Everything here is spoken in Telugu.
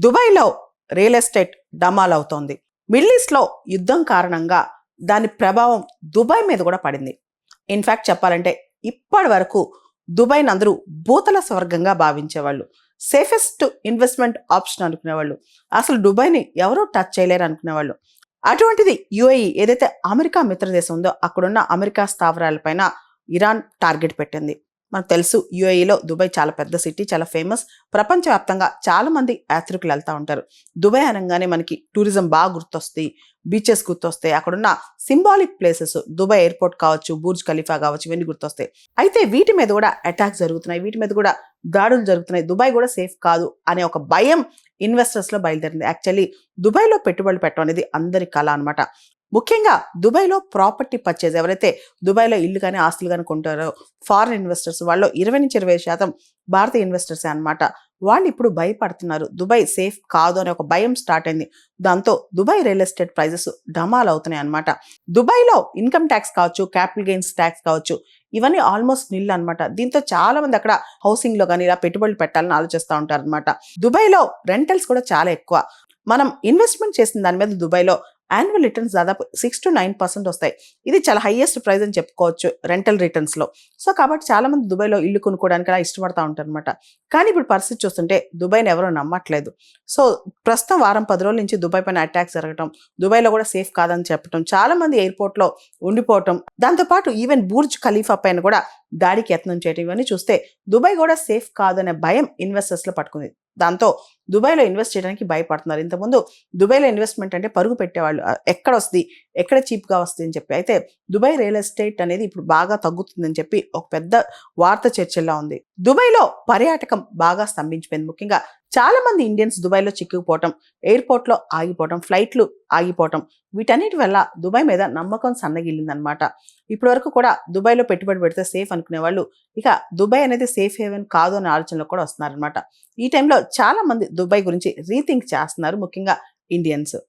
దుబాయ్‌లో రియల్ ఎస్టేట్ డమాలవుతోంది. మిడిల్ ఈస్ట్‌లో యుద్ధం కారణంగా దాని ప్రభావం దుబాయ్ మీద కూడా పడింది. ఇన్‌ఫాక్ట్ చెప్పాలంటే ఇప్పటి వరకు దుబాయ్‌ని అందరూ భూతల స్వర్గంగా భావించేవాళ్ళు. సేఫెస్ట్ ఇన్వెస్ట్‌మెంట్ ఆప్షన్ అనుకునేవాళ్ళు. అసలు దుబాయ్‌ని ఎవరు టచ్ చేయలేరు అనుకునేవాళ్ళు. అటువంటిది యూఏఈ ఏదైతే అమెరికా మిత్రదేశం ఉందో అక్కడున్న అమెరికా స్థావరాలపైన ఇరాన్ టార్గెట్ పెట్టింది. మనకు తెలుసు యూఏఈలో దుబాయ్ చాలా పెద్ద సిటీ, చాలా ఫేమస్. ప్రపంచవ్యాప్తంగా చాలా మంది యాత్రికులు వెళ్తా ఉంటారు. దుబాయ్ అనగానే మనకి టూరిజం బాగా గుర్తొస్తాయి, బీచెస్ గుర్తొస్తాయి, అక్కడున్న సింబాలిక్ ప్లేసెస్ దుబాయ్ ఎయిర్పోర్ట్ కావచ్చు, బుర్జ్ ఖలీఫా కావచ్చు, ఇవన్నీ గుర్తొస్తాయి. అయితే వీటి మీద కూడా అటాక్స్ జరుగుతున్నాయి, వీటి మీద కూడా దాడులు జరుగుతున్నాయి. దుబాయ్ కూడా సేఫ్ కాదు అనే ఒక భయం ఇన్వెస్టర్స్లో బయలుదేరింది. యాక్చువల్లీ దుబాయ్లో పెట్టుబడులు పెట్టడం అనేది అందరి కళ అనమాట. ముఖ్యంగా దుబాయ్‌లో ప్రాపర్టీ పర్చేజ్ ఎవరైతే దుబాయ్‌లో ఇల్లు కానీ, ఆస్తులు కానీ కొంటారో ఫారిన్ ఇన్వెస్టర్స్ వాళ్ళలో 20-20% భారతీయ ఇన్వెస్టర్సే అనమాట. వాళ్ళు ఇప్పుడు భయపడుతున్నారు. దుబాయ్ సేఫ్ కాదు అనే ఒక భయం స్టార్ట్ అయింది. దాంతో దుబాయ్ రియల్ ఎస్టేట్ ప్రైజెస్ డమాల్ అవుతున్నాయి అనమాట. దుబాయ్‌లో ఇన్కమ్ ట్యాక్స్ కావచ్చు, క్యాపిటల్ గెయిన్స్ ట్యాక్స్ కావచ్చు, ఇవన్నీ ఆల్మోస్ట్ నిల్ అనమాట. దీంతో చాలా మంది అక్కడ హౌసింగ్‌లో కానీ ఇలా పెట్టుబడులు పెట్టాలని ఆలోచిస్తూ ఉంటారనమాట. దుబాయ్‌లో రెంటల్స్ కూడా చాలా ఎక్కువ. మనం ఇన్వెస్ట్మెంట్ చేసిన దాని మీద దుబాయ్‌లో యాన్యువల్ రిటర్న్స్ దాదాపు 6-9% వస్తాయి. ఇది చాలా హైయెస్ట్ ప్రైస్ అని చెప్పుకోవచ్చు రెంటల్ రిటర్న్స్‌లో. సో కాబట్టి చాలా మంది దుబాయ్‌లో ఇల్లు కొనుక్కోవడానికి అలా ఇష్టపడతా ఉంటారనమాట. కానీ ఇప్పుడు పరిస్థితి చూస్తుంటే దుబాయ్‌ని ఎవరు నమ్మట్లేదు. సో ప్రస్తుతం వారం 10 రోజుల నుంచి దుబాయ్ పైన అటాక్స్ జరగటం, దుబాయ్‌లో కూడా సేఫ్ కాదని చెప్పటం, చాలా మంది ఎయిర్‌పోర్ట్‌లో ఉండిపోవటం, దాంతోపాటు ఈవెన్ బుర్జ్ ఖలీఫా పైన కూడా దాడికి యత్నం చేయటం, ఇవన్నీ చూస్తే దుబాయ్ కూడా సేఫ్ కాదనే భయం ఇన్వెస్టర్స్‌లో పట్టుకుంది. దాంతో దుబాయ్‌లో ఇన్వెస్ట్ చేయడానికి భయపడుతున్నారు. ఇంతకుముందు దుబాయ్‌లో ఇన్వెస్ట్మెంట్ అంటే పరుగు పెట్టేవాళ్ళు. ఎక్కడొస్తది? ఎక్కడ చీప్‌గా వస్తది అని చెప్పి. అయితే దుబాయ్ రియల్ ఎస్టేట్ అనేది ఇప్పుడు బాగా తగ్గుతుందని చెప్పి ఒక పెద్ద వార్త చర్చల్లో ఉంది. దుబాయ్‌లో పర్యాటకం బాగా స్తంభించిపోయింది. ముఖ్యంగా చాలా మంది ఇండియన్స్ దుబాయ్‌లో చిక్కుకుపోవటం, ఎయిర్‌పోర్ట్‌లో ఆగిపోవటం, ఫ్లైట్లు ఆగిపోవటం, వీటన్నిటి వల్ల దుబాయ్ మీద నమ్మకం సన్నగిల్లిందనమాట. ఇప్పటి వరకు కూడా దుబాయ్‌లో పెట్టుబడి పెడితే సేఫ్ అనుకునే వాళ్ళు ఇక దుబాయ్ అనేది సేఫ్ హేవెన్ కాదు అనే ఆలోచనలో కూడా వస్తున్నారనమాట. ఈ టైంలో చాలా మంది దుబాయ్ గురించి రీథింక్ చేస్తున్నారు, ముఖ్యంగా ఇండియన్స్.